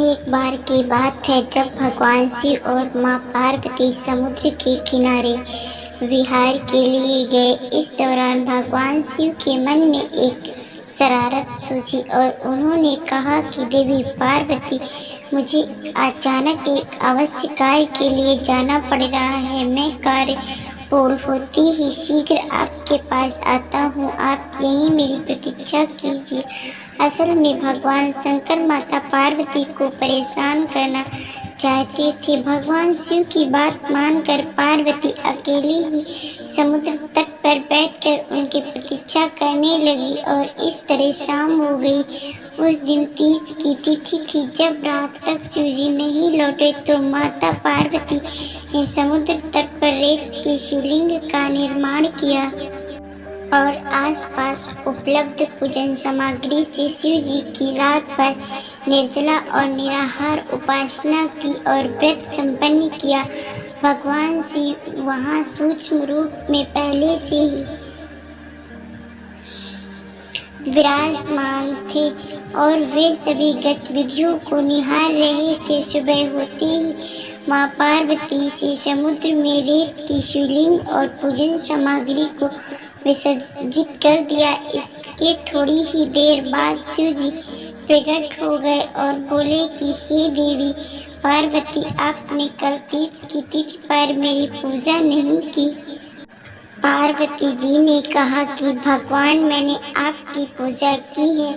एक बार की बात है जब भगवान शिव और माँ पार्वती समुद्र के किनारे विहार के लिए गए। इस दौरान भगवान शिव के मन में एक शरारत सूझी और उन्होंने कहा कि देवी पार्वती, मुझे अचानक एक आवश्यक कार्य के लिए जाना पड़ रहा है। मैं कार्य पूर्ण होते ही शीघ्र आपके पास आता हूँ। आप यहीं मेरी प्रतीक्षा कीजिए। असल में भगवान शंकर माता पार्वती को परेशान करना चाहते थे। भगवान शिव की बात मानकर पार्वती अकेले ही समुद्र तट पर बैठकर उनकी प्रतीक्षा करने लगी और इस तरह शाम हो गई। उस दिन तीज की तिथि थी। जब रात तक शिवजी नहीं लौटे तो माता पार्वती ने समुद्र तट पर रेत के शिवलिंग का निर्माण किया और आसपास उपलब्ध पूजन सामग्री से शिवजी की रात भर निर्जला और निराहार उपासना की और व्रत संपन्न किया। भगवान शिव वहां सूक्ष्म रूप में पहले से ही विराजमान थे और वे सभी गतिविधियों को निहार रहे थे। सुबह होते ही माँ पार्वती से समुद्र में रेत की शिवलिंग और पूजन सामग्री को विसर्जित कर दिया। इसके थोड़ी ही देर बाद शिवजी प्रकट हो गए और बोले कि हे देवी पार्वती, आपने कल तीज की तिथि पर मेरी पूजा नहीं की। पार्वती जी ने कहा कि भगवान, मैंने आपकी पूजा की है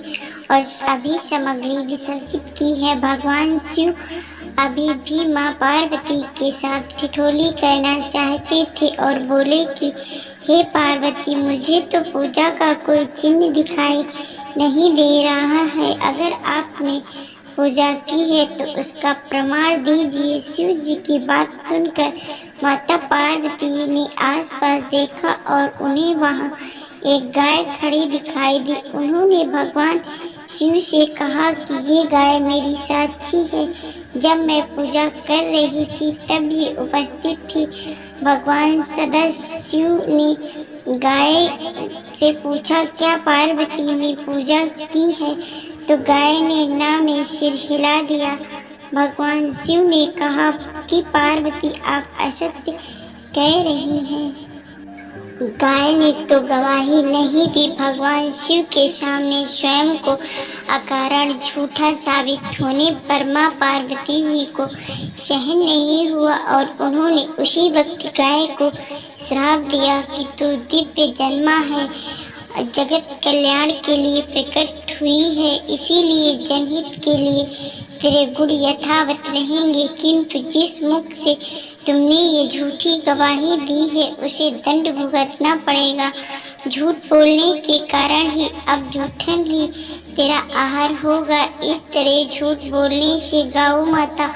और अभी सामग्री विसर्जित की है। भगवान शिव अभी भी माँ पार्वती के साथ ठिठोली करना चाहते थे और बोले कि हे पार्वती, मुझे तो पूजा का कोई चिन्ह दिखाई नहीं दे रहा है। अगर आपने पूजा की है तो उसका प्रमाण दीजिए। शिव जी की बात सुनकर माता पार्वती ने आसपास देखा और उन्हें वहां एक गाय खड़ी दिखाई दी। उन्होंने भगवान शिव से कहा कि ये गाय मेरी साक्षी है। जब मैं पूजा कर रही थी तब ये उपस्थित थी। भगवान सदाशिव ने गाय से पूछा, क्या पार्वती ने पूजा की है? तो गाय ने ना में सिर हिला दिया। भगवान शिव ने कहा कि पार्वती, आप असत्य कह रही हैं। गाय ने तो गवाही नहीं दी। भगवान शिव के सामने स्वयं को अकारण झूठा साबित होने पर माँ पार्वती जी को सहन नहीं हुआ और उन्होंने उसी वक्त गाय को श्राप दिया कि तू दिव्य जन्मा है, जगत कल्याण के लिए प्रकट हुई है, इसीलिए जनहित के लिए तेरे गुण यथावत रहेंगे। किंतु जिस मुख से तुमने ये झूठी गवाही दी है उसे दंड भुगतना पड़ेगा। झूठ बोलने के कारण ही अब झूठन ही तेरा आहार होगा। इस तरह झूठ बोलने से गौ माता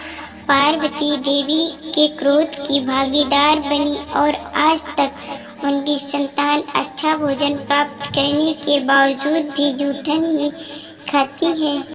पार्वती देवी के क्रोध की भागीदार बनी और आज तक उनकी संतान अच्छा भोजन प्राप्त करने के बावजूद भी झूठन ही खाती है।